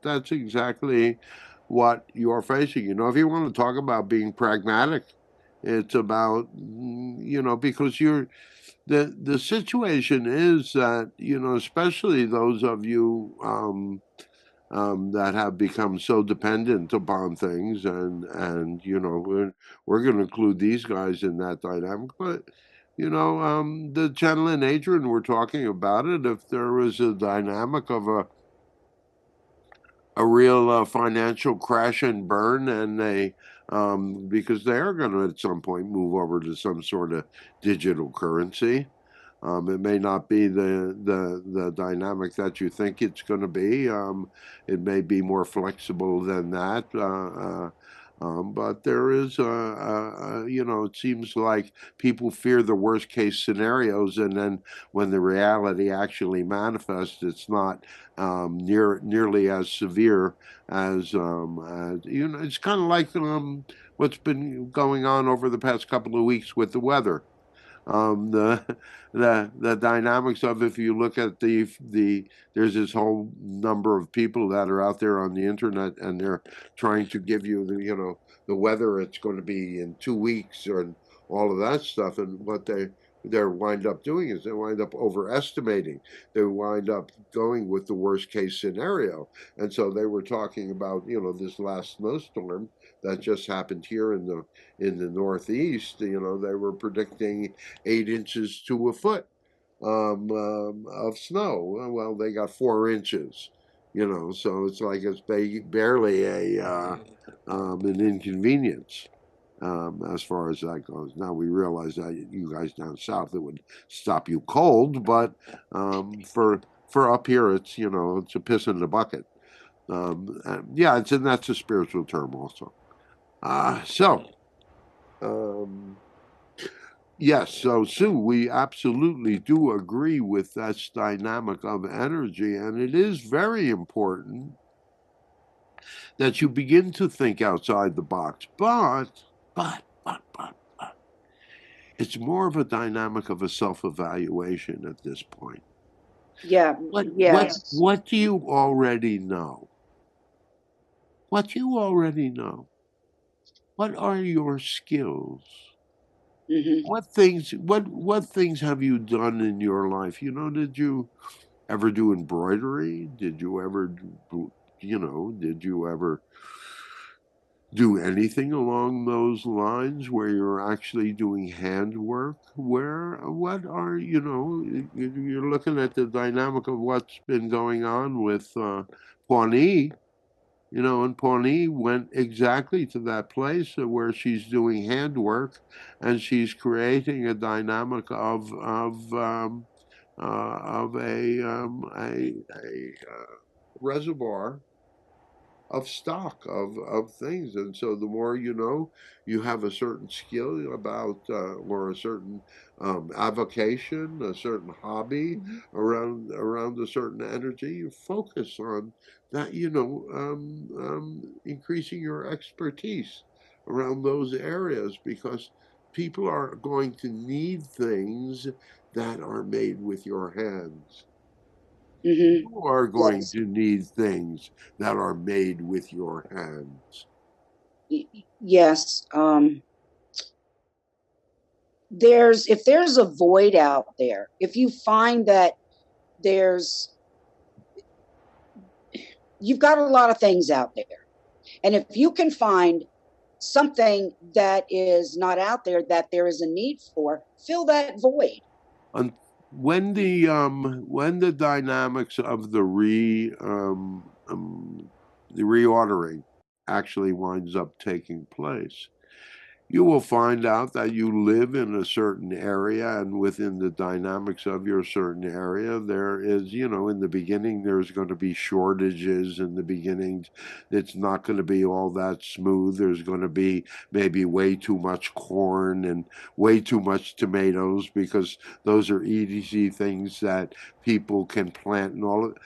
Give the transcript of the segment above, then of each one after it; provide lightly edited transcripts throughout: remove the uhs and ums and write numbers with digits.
that's exactly what you're facing. You know, if you want to talk about being pragmatic, it's about because the situation is that especially those of you that have become so dependent upon things, and we're going to include these guys in that dynamic, but the channel and Adrian were talking about it. If there was a dynamic of a real financial crash and burn, and they because they are going to at some point move over to some sort of digital currency. It may not be the dynamic that you think it's going to be. It may be more flexible than that. But there is, it seems like people fear the worst case scenarios, and then when the reality actually manifests, it's not nearly as severe as. It's kind of like what's been going on over the past couple of weeks with the weather. The the dynamics of, if you look at there's this whole number of people that are out there on the internet, and they're trying to give you the weather it's going to be in 2 weeks, and all of that stuff. And what they wind up doing is they wind up overestimating. They wind up going with the worst case scenario. And so they were talking about this last snowstorm that just happened here in the Northeast. They were predicting 8 inches to a foot of snow. Well, they got 4 inches. So it's like it's barely an inconvenience as far as that goes. Now we realize that you guys down south, it would stop you cold, but for up here, it's a piss in the bucket. Yeah, and that's a spiritual term also. So. Um, Yes, so Sue, we absolutely do agree with that dynamic of energy, and it is very important that you begin to think outside the box. But, it's more of a dynamic of a self-evaluation at this point. Yeah, yes. What do you already know? What do you already know? What are your skills? Hmm. What things have you done in your life? Did you ever do embroidery? Did you ever do anything along those lines where you're actually doing handwork? What are, you're looking at the dynamic of what's been going on with Pawnee, and Pawnee went exactly to that place where she's doing handwork, and she's creating a dynamic of a reservoir of stock of things. And so the more you have a certain skill about or a certain avocation, a certain hobby around a certain energy, you focus on that, increasing your expertise around those areas, because people are going to need things that are made with your hands. Hmm. You are going Yes. to need things that are made with your hands. Yes. If there's a void out there, if you find that there's you've got a lot of things out there, and if you can find something that is not out there that there is a need for, fill that void. And when the dynamics of the reordering actually winds up taking place, you will find out that you live in a certain area, and within the dynamics of your certain area, there is, in the beginning, there's going to be shortages. In the beginning, it's not going to be all that smooth. There's going to be maybe way too much corn and way too much tomatoes, because those are easy things that people can plant and all of,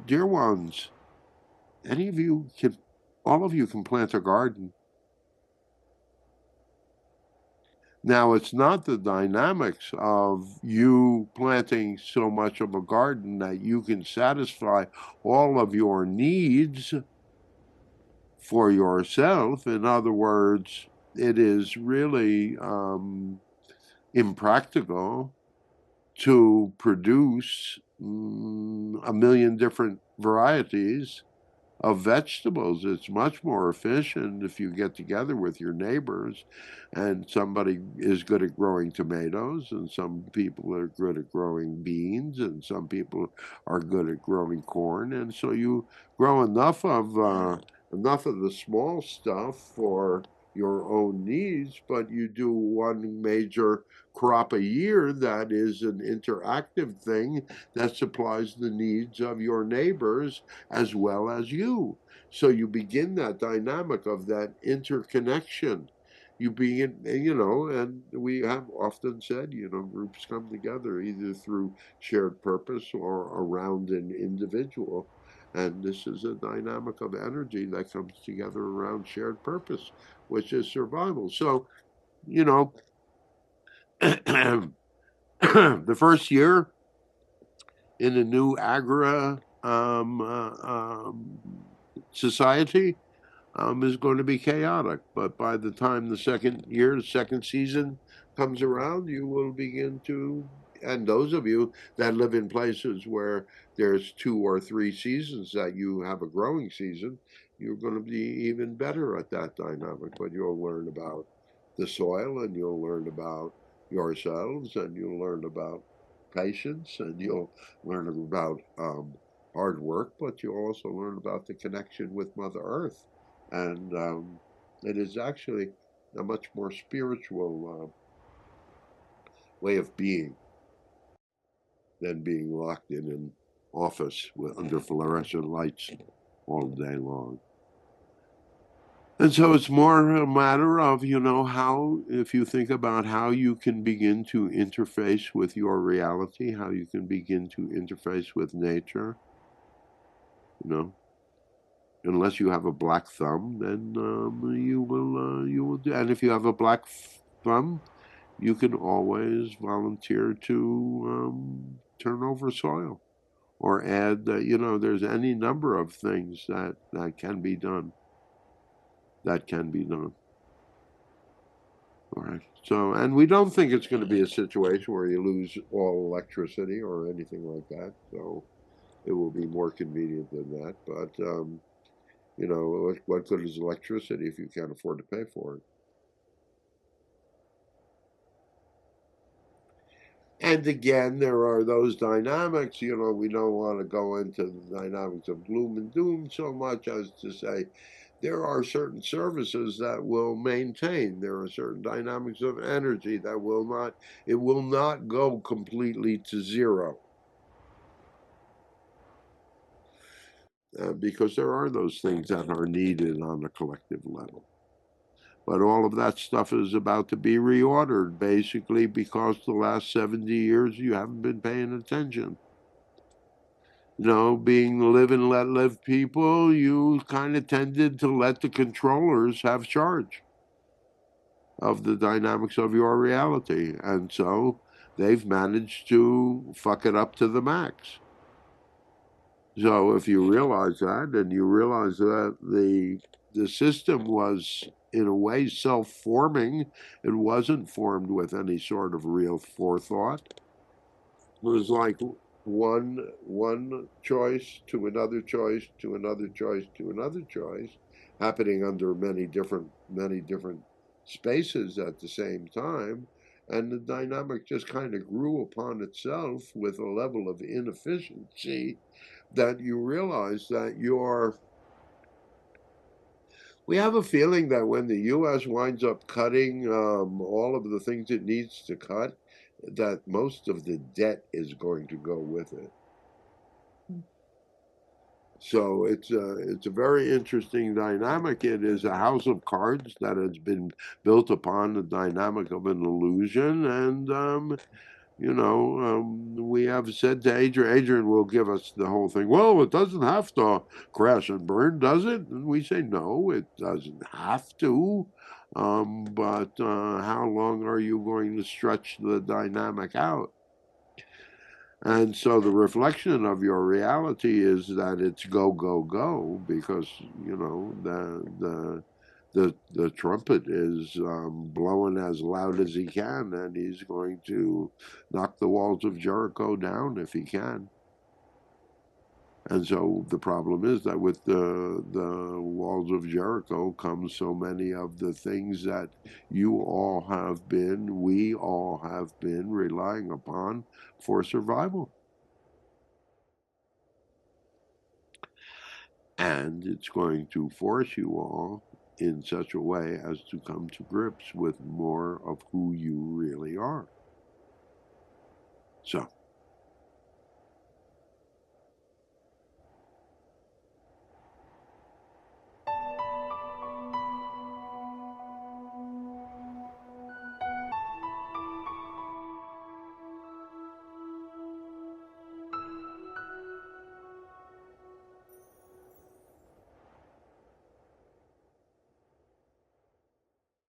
dear ones, any of you all of you can plant a garden. Now, it's not the dynamics of you planting so much of a garden that you can satisfy all of your needs for yourself. In other words, it is really impractical to produce a million different varieties of vegetables. It's much more efficient if you get together with your neighbors and somebody is good at growing tomatoes and some people are good at growing beans and some people are good at growing corn. And so you grow enough of the small stuff for your own needs, but you do one major crop a year that is an interactive thing that supplies the needs of your neighbors as well as you. So you begin that dynamic of that interconnection. You begin, and we have often said, groups come together either through shared purpose or around an individual. And this is a dynamic of energy that comes together around shared purpose, which is survival. So, you know, the first year in a new society is going to be chaotic. But by the time the second year, the second season comes around, you will begin to, and those of you that live in places where there's 2 or 3 seasons that you have a growing season, you're going to be even better at that dynamic. But you'll learn about the soil and you'll learn about yourselves and you'll learn about patience and you'll learn about hard work, but you'll also learn about the connection with Mother Earth. And it is actually a much more spiritual way of being than being locked in an office under fluorescent lights all day long. And so it's more a matter of, how, if you think about how you can begin to interface with your reality, how you can begin to interface with nature, you know, unless you have a black thumb, then you will do. And if you have a black thumb, you can always volunteer to turn over soil or add. There's any number of things that can be done. That can be done. All right. So, and we don't think it's going to be a situation where you lose all electricity or anything like that. So, it will be more convenient than that. But what good is electricity if you can't afford to pay for it? And again, there are those dynamics. We don't want to go into the dynamics of gloom and doom so much as to say there are certain services that will maintain. There are certain dynamics of energy that it will not go completely to zero. Because there are those things that are needed on a collective level. But all of that stuff is about to be reordered, basically, because the last 70 years you haven't been paying attention. Being the live and let live people, you kind of tended to let the controllers have charge of the dynamics of your reality. And so they've managed to fuck it up to the max. So if you realize that, and you realize that the system was in a way self-forming, it wasn't formed with any sort of real forethought. It was like one choice to another choice to another choice to another choice, happening under many different spaces at the same time, and the dynamic just kind of grew upon itself with a level of inefficiency that you realize that we have a feeling that when the U.S. winds up cutting all of the things it needs to cut, that most of the debt is going to go with it. So it's a very interesting dynamic. It is a house of cards that has been built upon the dynamic of an illusion, and we have said to Adrian will give us the whole thing. Well, it doesn't have to crash and burn, does it? And we say, no, it doesn't have to. But how long are you going to stretch the dynamic out? And so the reflection of your reality is that it's go, go, go, because, you know, the trumpet is blowing as loud as he can, and he's going to knock the walls of Jericho down if he can. And so the problem is that with the walls of Jericho comes so many of the things that you all have been, we all have been relying upon for survival. And it's going to force you all in such a way as to come to grips with more of who you really are. So